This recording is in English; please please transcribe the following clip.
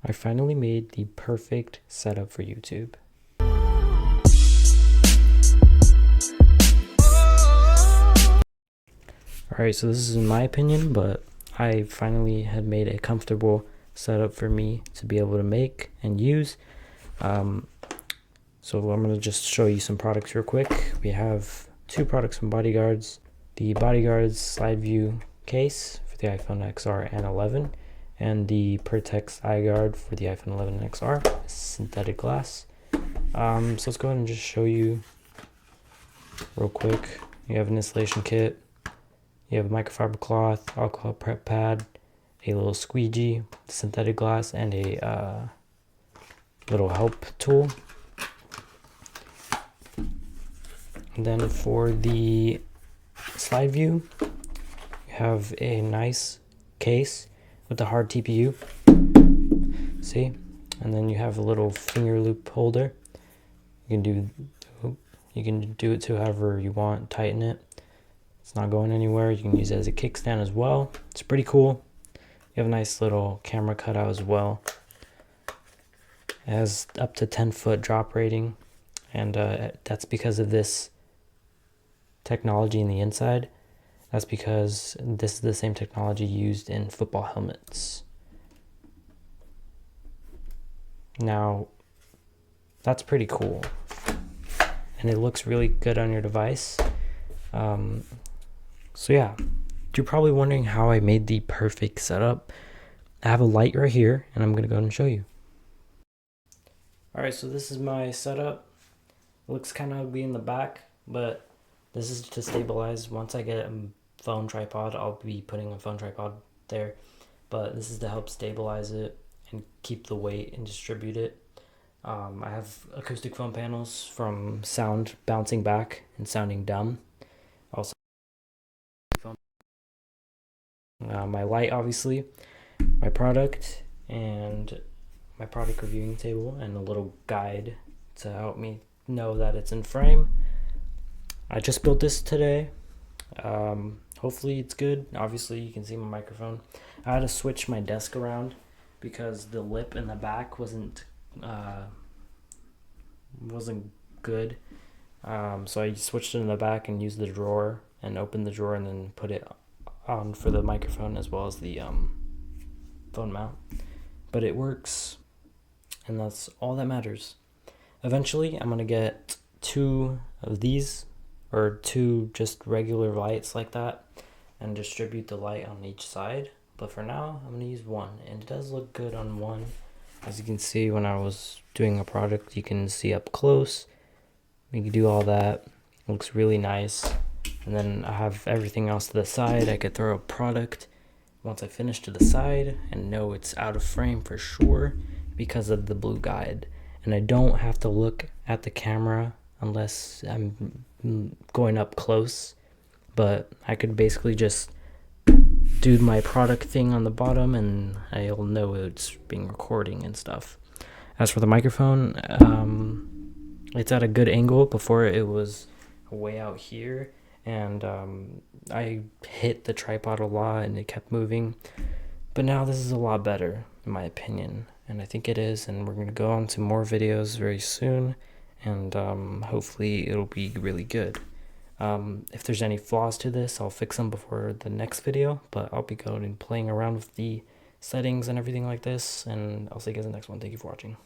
I finally made the perfect setup for YouTube. Alright, so this is in my opinion, but I finally had made a comfortable setup for me to be able to make and use. So I'm going to just show you some products real quick. We have two products from Bodyguards. The Bodyguards slide view case for the iPhone XR and 11, and the Pertex eye guard for the iPhone 11 and XR, synthetic glass. So let's go ahead and just show you real quick. You have an installation kit. You have a microfiber cloth, alcohol prep pad, a little squeegee, synthetic glass, and a little help tool. And then for the slide view, you have a nice case with a hard TPU. See? And then you have a little finger loop holder. You can do it to however you want, tighten it. It's not going anywhere. You can use it as a kickstand as well. It's pretty cool. You have a nice little camera cutout as well. It has up to 10-foot drop rating, and that's because of this technology in the inside. That's because this is the same technology used in football helmets. Now, that's pretty cool, and it looks really good on your device. So yeah, you're probably wondering how I made the perfect setup. I have a light right here, and I'm gonna go ahead and show you. Alright, so this is my setup. It looks kind of ugly in the back, but this is to stabilize. Once I get a phone tripod, I'll be putting a phone tripod there, but this is to help stabilize it and keep the weight and distribute it. I have acoustic foam panels from sound bouncing back and sounding dumb. Also, my light, obviously, my product, and my product reviewing table, and a little guide to help me know that it's in frame. I just built this today. Hopefully it's good. Obviously you can see my microphone. I had to switch my desk around because the lip in the back wasn't good. So I switched it in the back and used the drawer and opened the drawer and then put it on for the microphone as well as the phone mount. But it works, and that's all that matters. Eventually I'm gonna get 2 of these, or 2 just regular lights like that, and distribute the light on each side. But for now, I'm gonna use 1, and it does look good on 1. As you can see, when I was doing a product, you can see up close. We can do all that. It looks really nice. And then I have everything else to the side. I could throw a product once I finish to the side and know it's out of frame for sure because of the blue guide. And I don't have to look at the camera unless I'm going up close, but I could basically just do my product thing on the bottom and I'll know it's being recording and stuff. As for the microphone, it's at a good angle. Before it was way out here, and I hit the tripod a lot and it kept moving, but now this is a lot better in my opinion, and I think it is, and we're going to go on to more videos very soon, and hopefully it'll be really good. If there's any flaws to this, I'll fix them before the next video, but I'll be going and playing around with the settings and everything like this, and I'll see you guys in the next one. Thank you for watching.